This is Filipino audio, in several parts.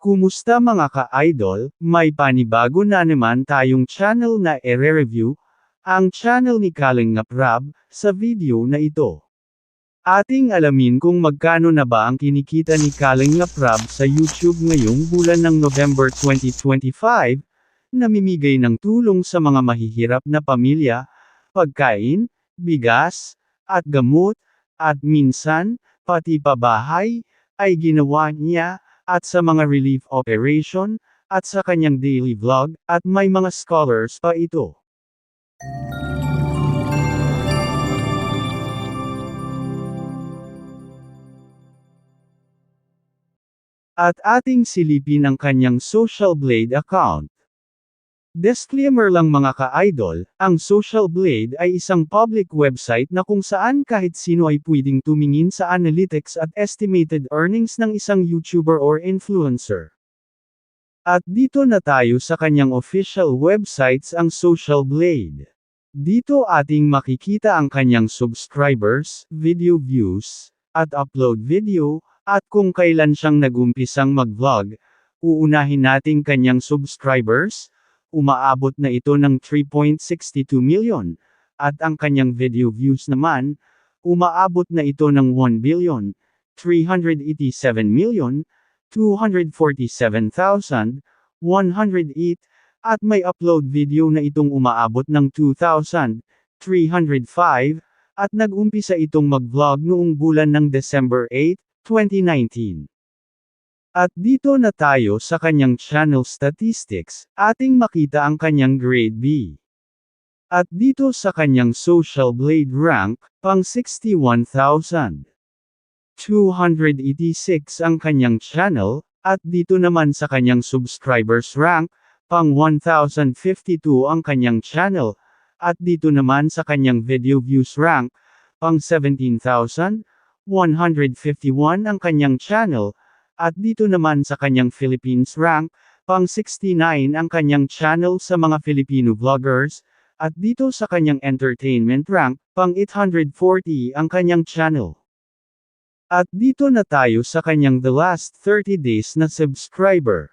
Kumusta mga ka-idol, may panibago na naman tayong channel na i-review, ang channel ni Kalingap Rab, sa video na ito. Ating alamin kung magkano na ba ang kinikita ni Kalingap Rab sa YouTube ngayong bulan ng November 2025, namimigay ng tulong sa mga mahihirap na pamilya, pagkain, bigas, at gamot, at minsan, pati pabahay, ay ginawa niya, at sa mga relief operation, at sa kanyang daily vlog, at may mga scholars pa ito. At ating silipin ang kanyang Social Blade account. Disclaimer lang mga ka-idol, ang Social Blade ay isang public website na kung saan kahit sino ay pwedeng tumingin sa analytics at estimated earnings ng isang YouTuber or influencer. At dito na tayo sa kanyang official websites ang Social Blade. Dito ating makikita ang kanyang subscribers, video views, at upload video, at kung kailan siyang nagumpisang mag-vlog. Uunahin nating kanyang subscribers. Umaabot na ito ng 3.62 million, at ang kanyang video views naman, umaabot na ito ng 1,387,247,108, at may upload video na itong umaabot ng 2,305, at nag-umpisa itong mag-vlog noong bulan ng December 8, 2019. At dito na tayo sa kanyang channel statistics, ating makita ang kanyang grade B. At dito sa kanyang Social Blade rank, pang 61,286 ang kanyang channel, at dito naman sa kanyang subscribers rank, pang 1,052 ang kanyang channel, at dito naman sa kanyang video views rank, pang 17,151 ang kanyang channel, at dito naman sa kanyang Philippines rank, pang 69 ang kanyang channel sa mga Filipino vloggers, at dito sa kanyang entertainment rank, pang 840 ang kanyang channel. At dito na tayo sa kanyang the last 30 days na subscriber.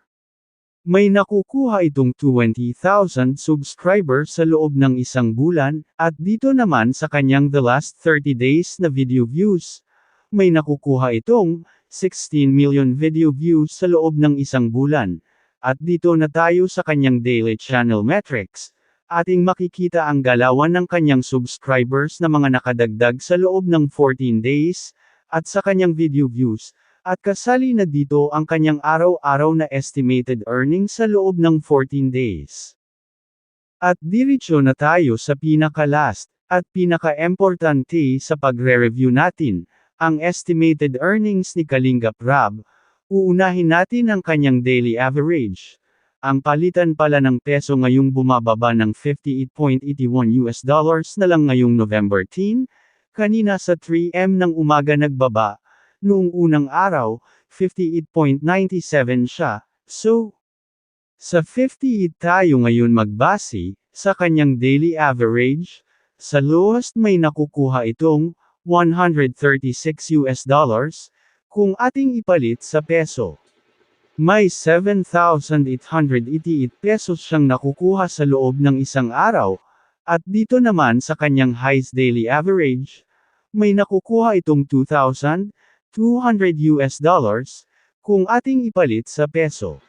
May nakukuha itong 20,000 subscribers sa loob ng isang bulan, at dito naman sa kanyang the last 30 days na video views, may nakukuha itong 16 million video views sa loob ng isang bulan. At dito na tayo sa kanyang daily channel metrics. Ating makikita ang galawan ng kanyang subscribers na mga nakadagdag sa loob ng 14 days, at sa kanyang video views, at kasali na dito ang kanyang araw-araw na estimated earnings sa loob ng 14 days. At diretso na tayo sa pinaka-last, at pinaka-importante sa pagre-review natin, ang estimated earnings ni Kalingap Rab. Uunahin natin ang kanyang daily average. Ang palitan pala ng peso ngayong bumababa ng 58.81 US dollars na lang ngayong November 10, kanina sa 3 AM ng umaga nagbaba, noong unang araw, 58.97 siya, so, sa 58 tayo ngayon magbase, sa kanyang daily average, sa lowest may nakukuha itong 136 US dollars, kung ating ipalit sa peso. May 7,888 pesos siyang nakukuha sa loob ng isang araw, at dito naman sa kanyang highest daily average, may nakukuha itong 2,200 US dollars, kung ating ipalit sa peso.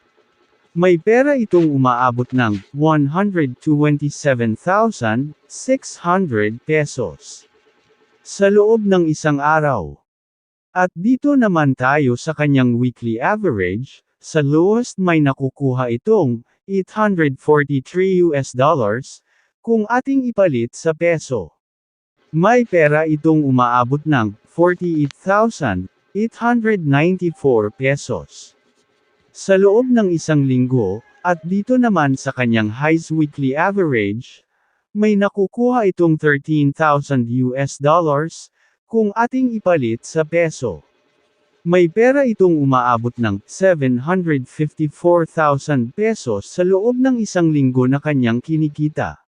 May pera itong umaabot ng 127,600 pesos. Sa loob ng isang araw. At dito naman tayo sa kanyang weekly average, sa lowest may nakukuha itong 843 US dollars, kung ating ipalit sa peso. May pera itong umaabot ng 48,894 pesos. Sa loob ng isang linggo, at dito naman sa kanyang highest weekly average, may nakukuha itong 13,000 US dollars, kung ating ipalit sa peso. May pera itong umaabot ng 754,000 pesos sa loob ng isang linggo na kanyang kinikita.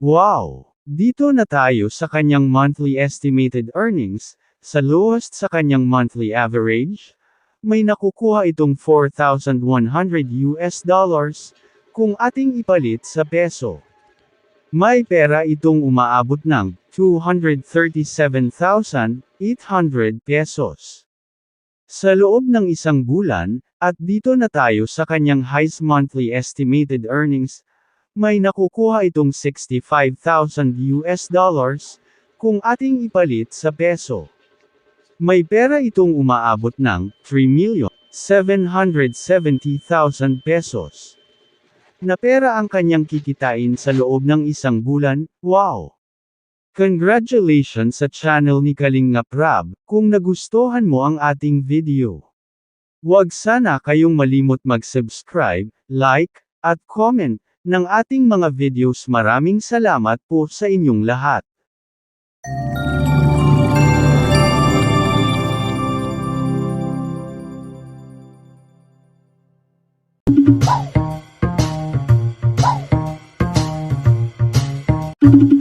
Wow! Dito na tayo sa kanyang monthly estimated earnings, sa lowest sa kanyang monthly average, may nakukuha itong 4,100 US dollars, kung ating ipalit sa peso. May pera itong umaabot ng 237,800 pesos. Sa loob ng isang bulan, at dito na tayo sa kanyang highest monthly estimated earnings, may nakukuha itong 65,000 US dollars, kung ating ipalit sa peso. May pera itong umaabot ng 3,770,000 pesos. Na pera ang kanyang kikitain sa loob ng isang bulan. Wow! Congratulations sa channel ni Kalingap Rab. Kung nagustuhan mo ang ating video, huwag sana kayong malimot mag-subscribe, like, at comment ng ating mga videos. Maraming salamat po sa inyong lahat. Thank you.